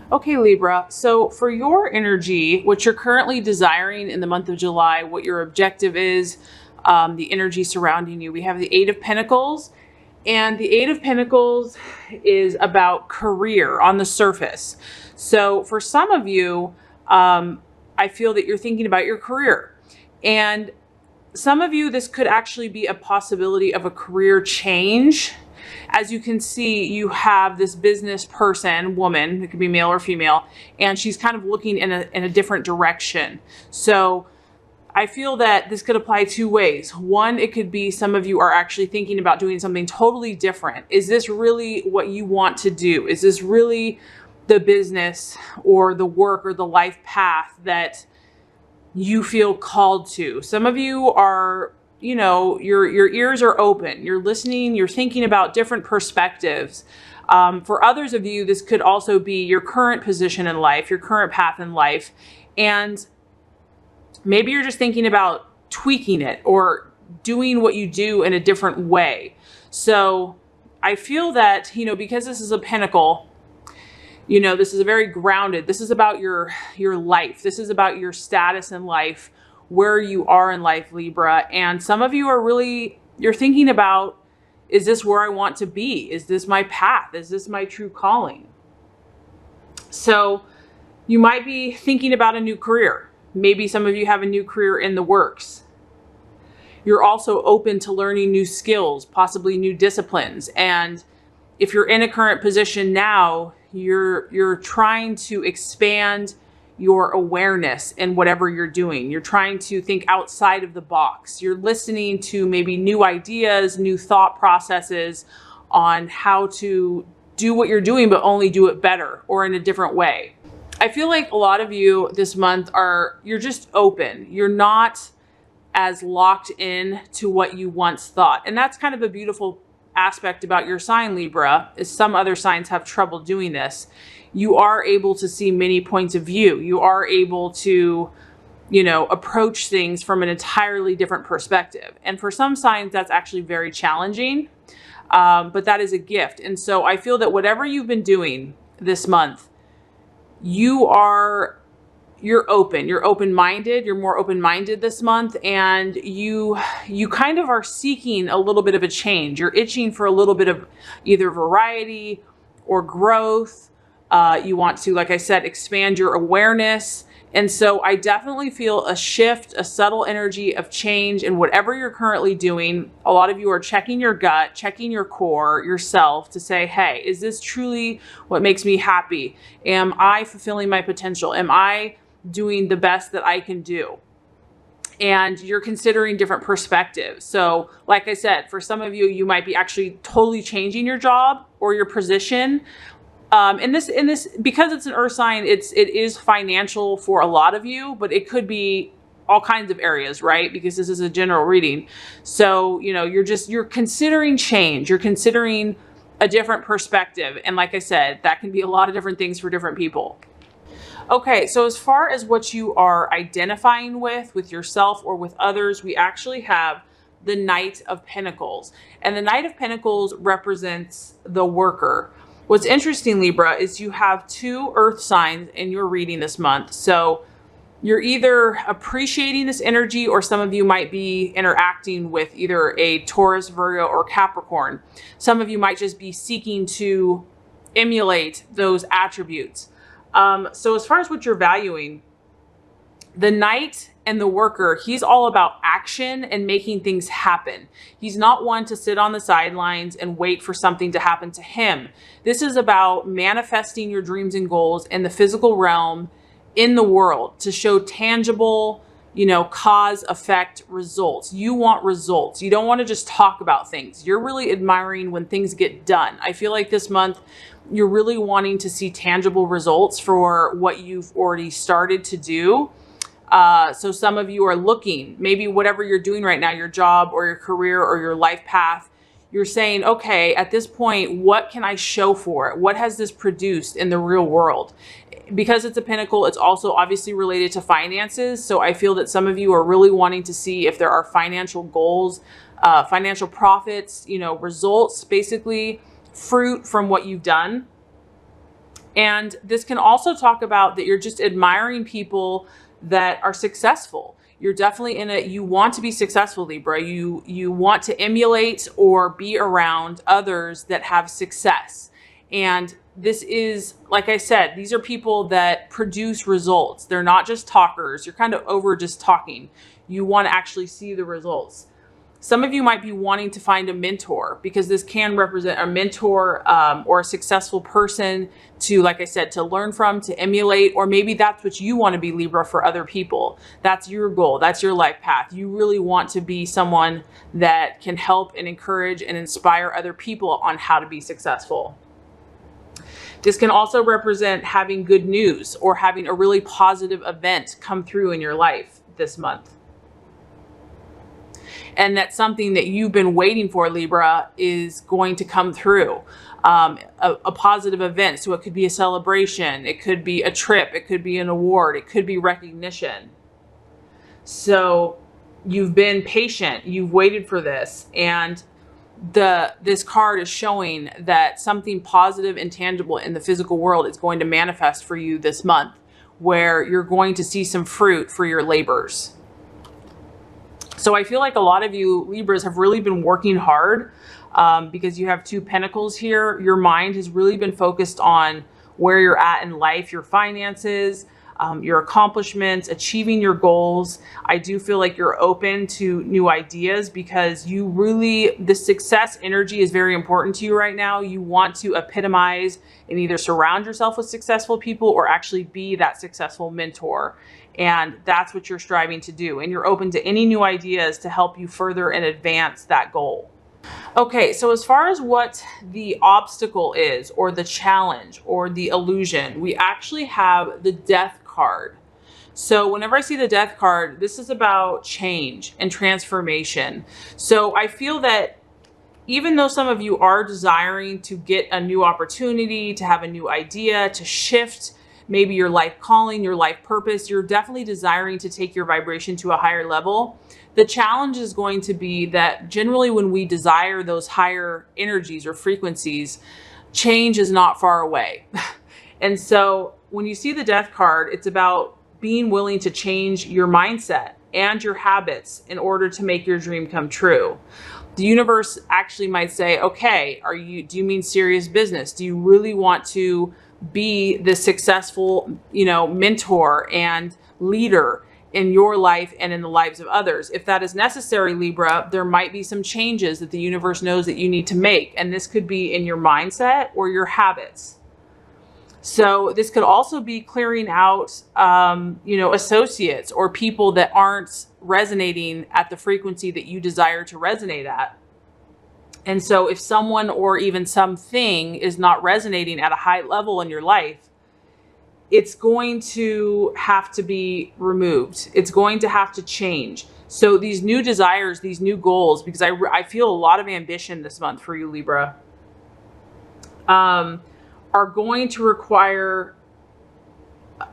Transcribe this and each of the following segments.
Okay, Libra. So for your energy, what you're currently desiring in the month of July, what your objective is, the energy surrounding you, we have the Eight of Pentacles. And the Eight of Pentacles is about career on the surface. So for some of you, I feel that you're thinking about your career. And some of you, this could actually be a possibility of a career change. As you can see, you have this business person, woman, it could be male or female, and she's kind of looking in a different direction. So I feel that this could apply two ways. One, it could be some of you are actually thinking about doing something totally different. Is this really what you want to do? Is this really the business or the work or the life path that you feel called to? Some of you are, you know, your ears are open, you're listening, you're thinking about different perspectives. For others of you, this could also be your current position in life, your current path in life. And maybe you're just thinking about tweaking it or doing what you do in a different way. So I feel that, you know, because this is a pentacle, you know, this is a very grounded, this is about your life. This is about your status in life, where you are in life, Libra. And some of you are really, you're thinking about, is this where I want to be? Is this my path? Is this my true calling? So you might be thinking about a new career. Maybe some of you have a new career in the works. You're also open to learning new skills, possibly new disciplines. And if you're in a current position now, you're trying to expand your awareness in whatever you're doing. You're trying to think outside of the box. You're listening to maybe new ideas, new thought processes on how to do what you're doing, but only do it better or in a different way. I feel like a lot of you this month you're just open. You're not as locked in to what you once thought. And that's kind of a beautiful aspect about your sign, Libra, is some other signs have trouble doing this. You are able to see many points of view. You are able to, you know, approach things from an entirely different perspective. And for some signs, that's actually very challenging, but that is a gift. And so I feel that whatever you've been doing this month, you're open, you're open-minded, you're more open-minded this month, and you kind of are seeking a little bit of a change. You're itching for a little bit of either variety or growth. You want to, like I said, expand your awareness. And so I definitely feel a shift, a subtle energy of change in whatever you're currently doing. A lot of you are checking your gut, checking your core, yourself to say, hey, is this truly what makes me happy? Am I fulfilling my potential? Am I doing the best that I can do? And you're considering different perspectives. So like I said, for some of you, you might be actually totally changing your job or your position. In this, because it's an earth sign, it is financial for a lot of you, but it could be all kinds of areas, right? Because this is a general reading. So, you know, you're considering change. You're considering a different perspective. And like I said, that can be a lot of different things for different people. Okay, so as far as what you are identifying with yourself or with others, we actually have the Knight of Pentacles. And the Knight of Pentacles represents the worker. What's interesting, Libra, is you have two earth signs in your reading this month. So you're either appreciating this energy, or some of you might be interacting with either a Taurus, Virgo, or Capricorn. Some of you might just be seeking to emulate those attributes. So as far as what you're valuing, the Knight and the worker, he's all about action and making things happen. He's not one to sit on the sidelines and wait for something to happen to him. This is about manifesting your dreams and goals in the physical realm, in the world, to show tangible, you know, cause, effect, results. You want results. You don't want to just talk about things. You're really admiring when things get done. I feel like this month, you're really wanting to see tangible results for what you've already started to do. So some of you are looking, maybe whatever you're doing right now, your job or your career or your life path, you're saying, okay, at this point, what can I show for it? What has this produced in the real world? Because it's a pentacle, it's also obviously related to finances. So I feel that some of you are really wanting to see if there are financial goals, financial profits, you know, results, basically fruit from what you've done. And this can also talk about that you're just admiring people that are successful. You're definitely in you want to be successful, Libra. You want to emulate or be around others that have success. And this is, like I said, these are people that produce results. They're not just talkers. You're kind of over just talking. You want to actually see the results. Some of you might be wanting to find a mentor, because this can represent a mentor or a successful person to, like I said, to learn from, to emulate, or maybe that's what you want to be, Libra, for other people. That's your goal. That's your life path. You really want to be someone that can help and encourage and inspire other people on how to be successful. This can also represent having good news or having a really positive event come through in your life this month. And that's something that you've been waiting for, Libra, is going to come through. A positive event. So it could be a celebration. It could be a trip. It could be an award. It could be recognition. So you've been patient. You've waited for this. And this card is showing that something positive and tangible in the physical world is going to manifest for you this month, where you're going to see some fruit for your labors. So I feel like a lot of you Libras have really been working hard because you have 2 pentacles here. Your mind has really been focused on where you're at in life, your finances, your accomplishments, achieving your goals. I do feel like you're open to new ideas because you really, the success energy is very important to you right now. You want to epitomize and either surround yourself with successful people or actually be that successful mentor. And that's what you're striving to do. And you're open to any new ideas to help you further and advance that goal. Okay, so as far as what the obstacle is, or the challenge, or the illusion, we actually have the Death card. So whenever I see the Death card, this is about change and transformation. So I feel that even though some of you are desiring to get a new opportunity, to have a new idea, to shift maybe your life calling, your life purpose, you're definitely desiring to take your vibration to a higher level. The challenge is going to be that generally when we desire those higher energies or frequencies, change is not far away. And so when you see the Death card, it's about being willing to change your mindset and your habits in order to make your dream come true. The universe actually might say, okay, do you mean serious business? Do you really want to be the successful, mentor and leader in your life and in the lives of others? If that is necessary, Libra, there might be some changes that the universe knows that you need to make. And this could be in your mindset or your habits. So this could also be clearing out, associates or people that aren't resonating at the frequency that you desire to resonate at. And so if someone or even something is not resonating at a high level in your life, it's going to have to be removed. It's going to have to change. So these new desires, these new goals, because I feel a lot of ambition this month for you, Libra, are going to require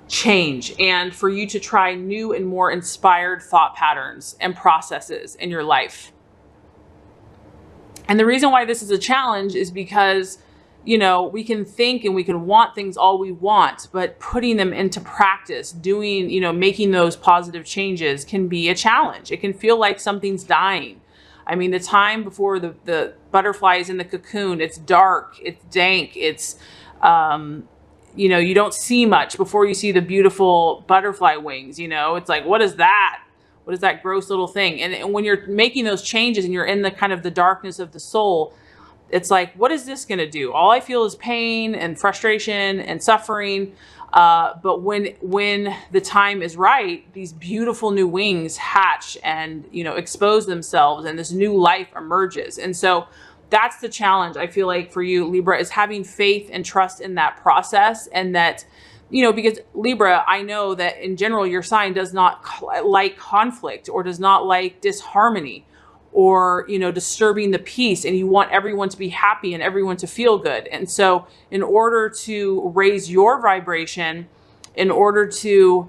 change and for you to try new and more inspired thought patterns and processes in your life. And the reason why this is a challenge is because, we can think and we can want things all we want, but putting them into practice, doing, making those positive changes can be a challenge. It can feel like something's dying. I mean, the time before the butterfly is in the cocoon, it's dark, it's dank, it's, you don't see much before you see the beautiful butterfly wings, it's like, what is that? What is that gross little thing? And when you're making those changes and you're in the kind of the darkness of the soul, it's like, what is this going to do? All I feel is pain and frustration and suffering. But when the time is right, these beautiful new wings hatch and, expose themselves and this new life emerges. And so that's the challenge, I feel like, for you, Libra, is having faith and trust in that process. And that, because Libra, I know that in general, your sign does not like conflict or does not like disharmony or, disturbing the peace. And you want everyone to be happy and everyone to feel good. And so in order to raise your vibration, in order to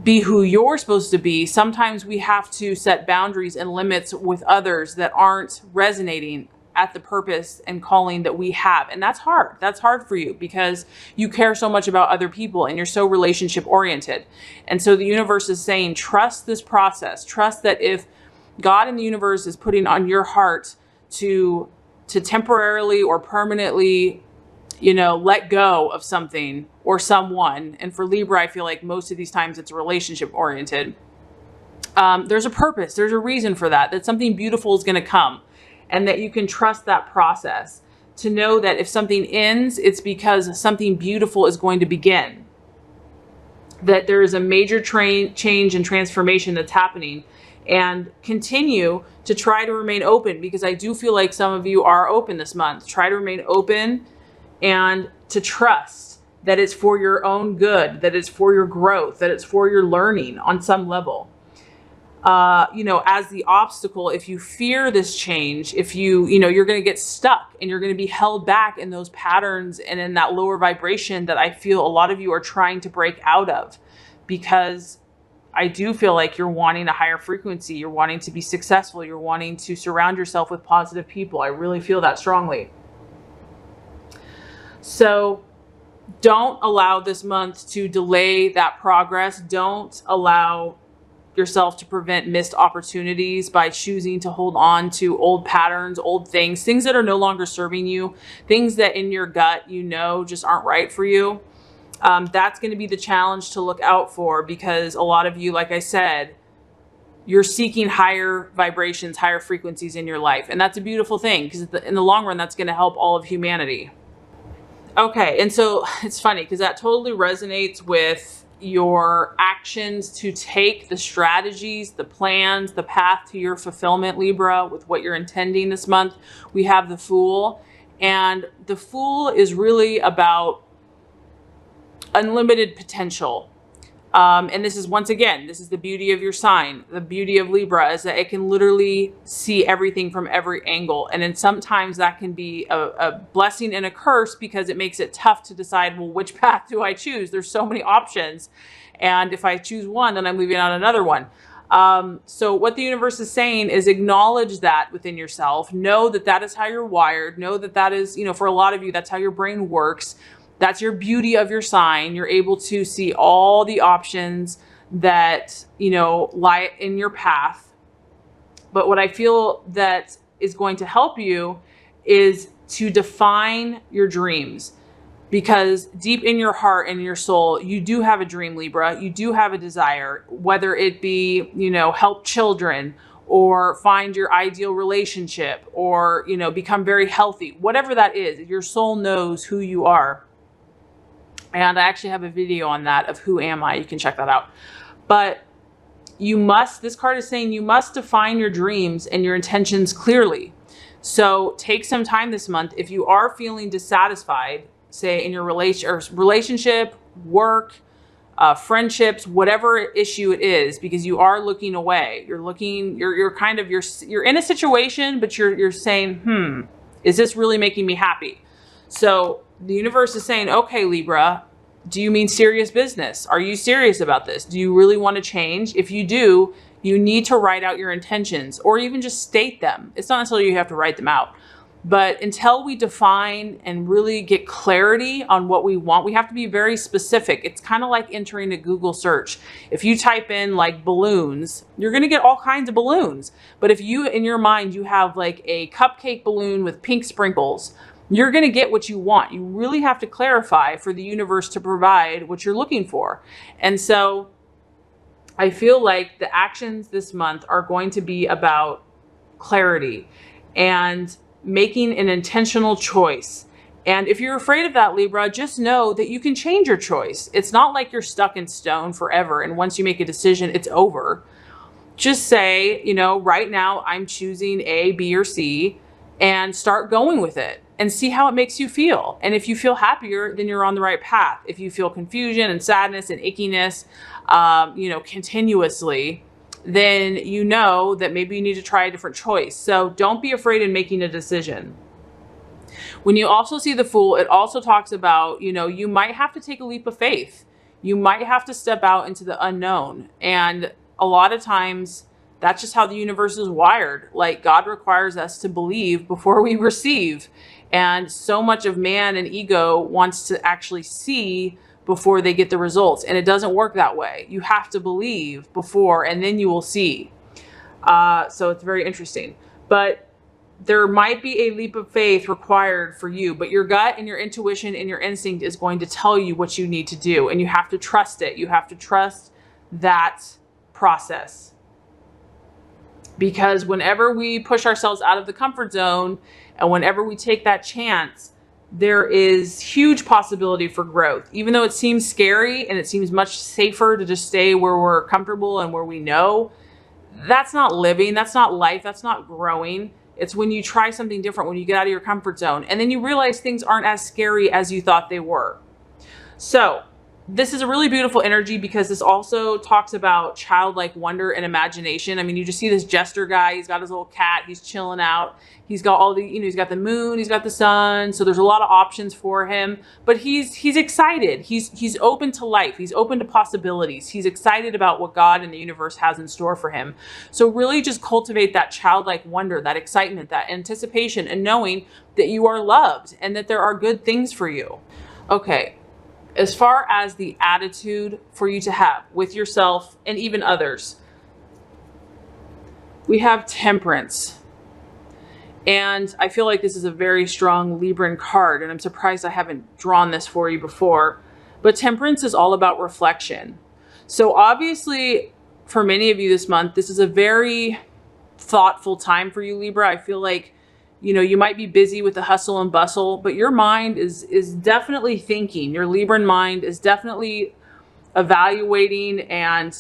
be who you're supposed to be, sometimes we have to set boundaries and limits with others that aren't resonating at the purpose and calling that we have. And that's hard. That's hard for you because you care so much about other people and you're so relationship oriented. And so the universe is saying, trust this process. Trust that if God in the universe is putting on your heart to temporarily or permanently, you know, let go of something or someone. And for Libra, I feel like most of these times it's relationship oriented. There's a purpose. There's a reason for that, that something beautiful is going to come and that you can trust that process to know that if something ends, it's because something beautiful is going to begin, that there is a major change and transformation that's happening, and continue to try to remain open, because I do feel like some of you are open this month. Try to remain open and to trust that it's for your own good, that it's for your growth, that it's for your learning on some level. You know, as the obstacle, if you fear this change, if you know, you're going to get stuck and you're going to be held back in those patterns and in that lower vibration that I feel a lot of you are trying to break out of, because I do feel like you're wanting a higher frequency. You're wanting to be successful. You're wanting to surround yourself with positive people. I really feel that strongly. So don't allow this month to delay that progress. Don't allow yourself to prevent missed opportunities by choosing to hold on to old patterns, old things that are no longer serving you, things that in your gut, you know, just aren't right for you. That's going to be the challenge to look out for, because a lot of you, like I said, you're seeking higher vibrations, higher frequencies in your life. And that's a beautiful thing, because in the long run, that's going to help all of humanity. Okay. And so it's funny because that totally resonates with your actions to take the strategies, the plans, the path to your fulfillment, Libra, with what you're intending this month. We have the Fool, and the Fool is really about unlimited potential. And this is, once again, this is the beauty of your sign. The beauty of Libra is that it can literally see everything from every angle. And then sometimes that can be a blessing and a curse, because it makes it tough to decide, well, which path do I choose? There's so many options. And if I choose one, then I'm leaving out another one. So what the universe is saying is acknowledge that within yourself. Know that that is how you're wired. Know that that is, you know, for a lot of you, that's how your brain works. That's your beauty of your sign. You're able to see all the options that, you know, lie in your path. But what I feel that is going to help you is to define your dreams, because deep in your heart and your soul, you do have a dream, Libra. You do have a desire, whether it be, you know, help children or find your ideal relationship or, you know, become very healthy, whatever that is. Your soul knows who you are. And I actually have a video on that of Who Am I? You can check that out. But you must, this card is saying you must define your dreams and your intentions clearly. So take some time this month. If you are feeling dissatisfied, say in your relationship, work, friendships, whatever issue it is, because you are looking away, you're looking, you're kind of, you're in a situation, but you're saying, is this really making me happy? So the universe is saying, okay, Libra, do you mean serious business? Are you serious about this? Do you really want to change? If you do, you need to write out your intentions, or even just state them. It's not necessarily you have to write them out. But until we define and really get clarity on what we want, we have to be very specific. It's kind of like entering a Google search. If you type in like balloons, you're going to get all kinds of balloons. But if you, in your mind, you have like a cupcake balloon with pink sprinkles, you're going to get what you want. You really have to clarify for the universe to provide what you're looking for. And so I feel like the actions this month are going to be about clarity and making an intentional choice. And if you're afraid of that, Libra, just know that you can change your choice. It's not like you're stuck in stone forever. And once you make a decision, it's over. Just say, you know, right now I'm choosing A, B, or C, and start going with it and see how it makes you feel. And if you feel happier, then you're on the right path. If you feel confusion and sadness and ickiness, you know, continuously, then you know that maybe you need to try a different choice. So don't be afraid in making a decision. When you also see the Fool, it also talks about, you know, you might have to take a leap of faith. You might have to step out into the unknown. And a lot of times That's just how the universe is wired. Like, God requires us to believe before we receive. And so much of man and ego wants to actually see before they get the results. And it doesn't work that way. You have to believe before, and then you will see. So it's very interesting. But there might be a leap of faith required for you, but your gut and your intuition and your instinct is going to tell you what you need to do. And you have to trust it. You have to trust that process. Because whenever we push ourselves out of the comfort zone and whenever we take that chance, there is huge possibility for growth. Even though it seems scary and it seems much safer to just stay where we're comfortable and where we know, that's not living, that's not life, that's not growing. It's when you try something different, when you get out of your comfort zone, and then you realize things aren't as scary as you thought they were. So this is a really beautiful energy because this also talks about childlike wonder and imagination. I mean, you just see this jester guy. He's got his little cat. He's chilling out. He's got all the, he's got the moon. He's got the sun. So there's a lot of options for him. But he's excited. He's open to life. He's open to possibilities. He's excited about what God and the universe has in store for him. So really just cultivate that childlike wonder, that excitement, that anticipation, and knowing that you are loved and that there are good things for you. Okay. As far as the attitude for you to have with yourself and even others, we have Temperance. And I feel like this is a very strong Libran card, and I'm surprised I haven't drawn this for you before. But Temperance is all about reflection. So obviously, for many of you this month, this is a very thoughtful time for you, Libra. I feel like, you know, you might be busy with the hustle and bustle, but your mind is definitely thinking. Your Libran mind is definitely evaluating and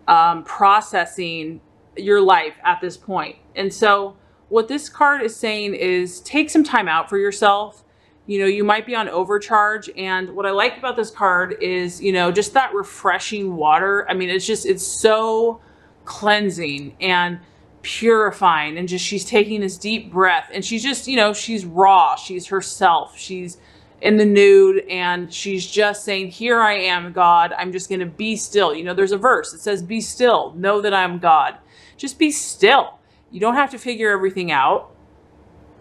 processing your life at this point. And so what this card is saying is take some time out for yourself. You know, you might be on overcharge. And what I like about this card is, you know, just that refreshing water. I mean, it's so cleansing and purifying, and just she's taking this deep breath, and she's just, you know, she's raw, she's herself, she's in the nude, and she's just saying, here I am, God, I'm just going to be still. You know, there's a verse that says, be still, know that I'm God. Just be still. You don't have to figure everything out.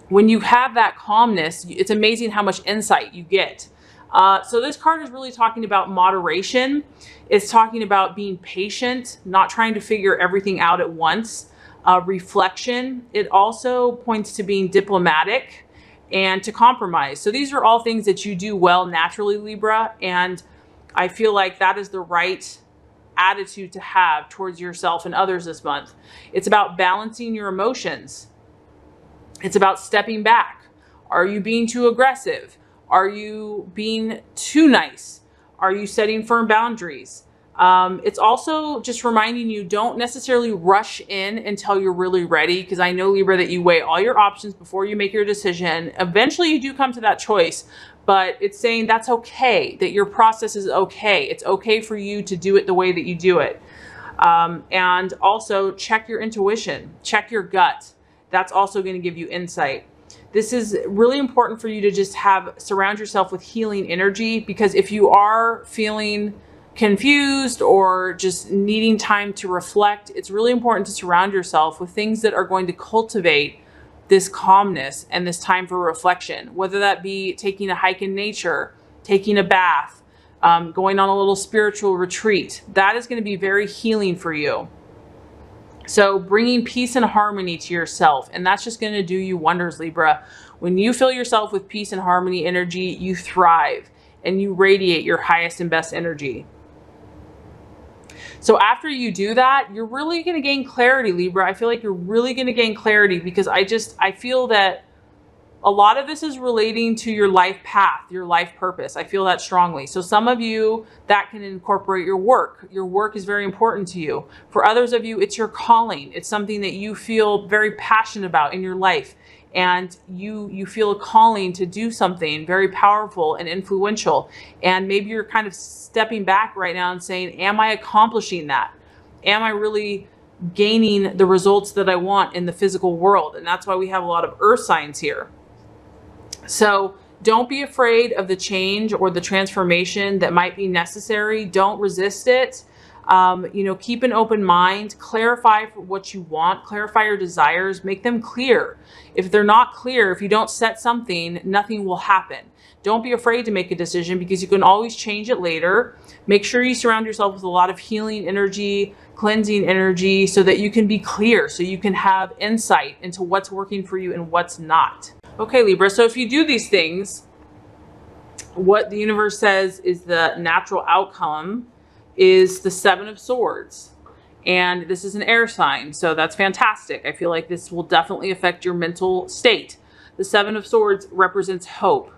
When you have that calmness, it's amazing how much insight you get. So this card is really talking about moderation. It's talking about being patient, not trying to figure everything out at once. Reflection. It also points to being diplomatic and to compromise. So these are all things that you do well naturally, Libra. And I feel like that is the right attitude to have towards yourself and others this month. It's about balancing your emotions. It's about stepping back. Are you being too aggressive? Are you being too nice? Are you setting firm boundaries? It's also just reminding you, don't necessarily rush in until you're really ready. Because I know, Libra, that you weigh all your options before you make your decision. Eventually you do come to that choice, but it's saying that's okay, that your process is okay. It's okay for you to do it the way that you do it. And also check your intuition, check your gut. That's also going to give you insight. This is really important for you to just surround yourself with healing energy, because if you are feeling confused or just needing time to reflect, it's really important to surround yourself with things that are going to cultivate this calmness and this time for reflection, whether that be taking a hike in nature, taking a bath, going on a little spiritual retreat. That is going to be very healing for you. So bringing peace and harmony to yourself, and that's just going to do you wonders, Libra. When you fill yourself with peace and harmony energy, you thrive and you radiate your highest and best energy. So after you do that, you're really going to gain clarity, Libra. I feel like you're really going to gain clarity, because I feel that a lot of this is relating to your life path, your life purpose. I feel that strongly. So some of you, that can incorporate your work. Your work is very important to you. For others of you, it's your calling. It's something that you feel very passionate about in your life. And you feel a calling to do something very powerful and influential. And maybe you're kind of stepping back right now and saying, am I accomplishing that? Am I really gaining the results that I want in the physical world? And that's why we have a lot of earth signs here. So don't be afraid of the change or the transformation that might be necessary. Don't resist it. You know, keep an open mind, clarify what you want, clarify your desires, make them clear. If they're not clear, if you don't set something, nothing will happen. Don't be afraid to make a decision because you can always change it later. Make sure you surround yourself with a lot of healing energy, cleansing energy, so that you can be clear, so you can have insight into what's working for you and what's not. Okay, Libra, so if you do these things, what the universe says is the natural outcome is the Seven of Swords. And this is an air sign, so that's fantastic. I feel like this will definitely affect your mental state. The Seven of Swords represents hope.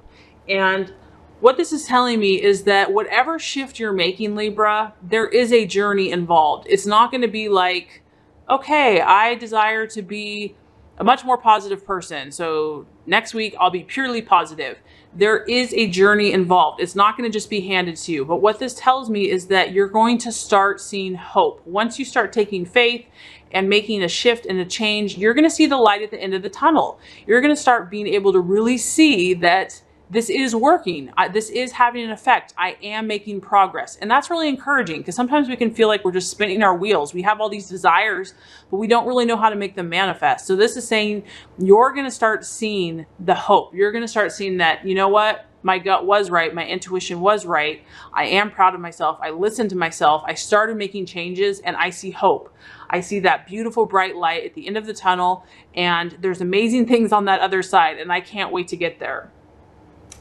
And what this is telling me is that whatever shift you're making, Libra, there is a journey involved. It's not going to be like, okay, I desire to be a much more positive person, so next week I'll be purely positive. There is a journey involved. It's not going to just be handed to you. But what this tells me is that you're going to start seeing hope. Once you start taking faith and making a shift and a change, you're going to see the light at the end of the tunnel. You're going to start being able to really see that this is working. This is having an effect. I am making progress. And that's really encouraging because sometimes we can feel like we're just spinning our wheels. We have all these desires, but we don't really know how to make them manifest. So this is saying you're going to start seeing the hope. You're going to start seeing that, you know what? My gut was right. My intuition was right. I am proud of myself. I listened to myself. I started making changes and I see hope. I see that beautiful bright light at the end of the tunnel, and there's amazing things on that other side, and I can't wait to get there.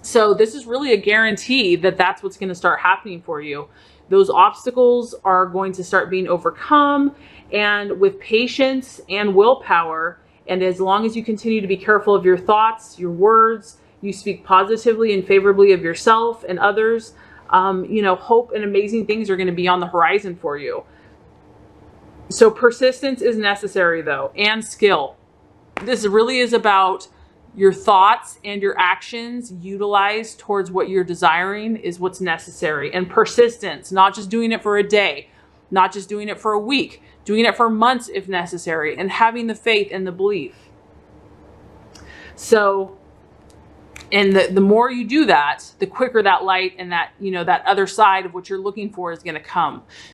So this is really a guarantee that that's what's going to start happening for you. Those obstacles are going to start being overcome, and with patience and willpower, and as long as you continue to be careful of your thoughts, your words, you speak positively and favorably of yourself and others, you know, hope and amazing things are going to be on the horizon for you. So persistence is necessary though, and skill. This really is about your thoughts and your actions utilized towards what you're desiring is what's necessary. And persistence, not just doing it for a day, not just doing it for a week, doing it for months if necessary, and having the faith and the belief. So, and the more you do that, the quicker that light and that, you know, that other side of what you're looking for is going to come.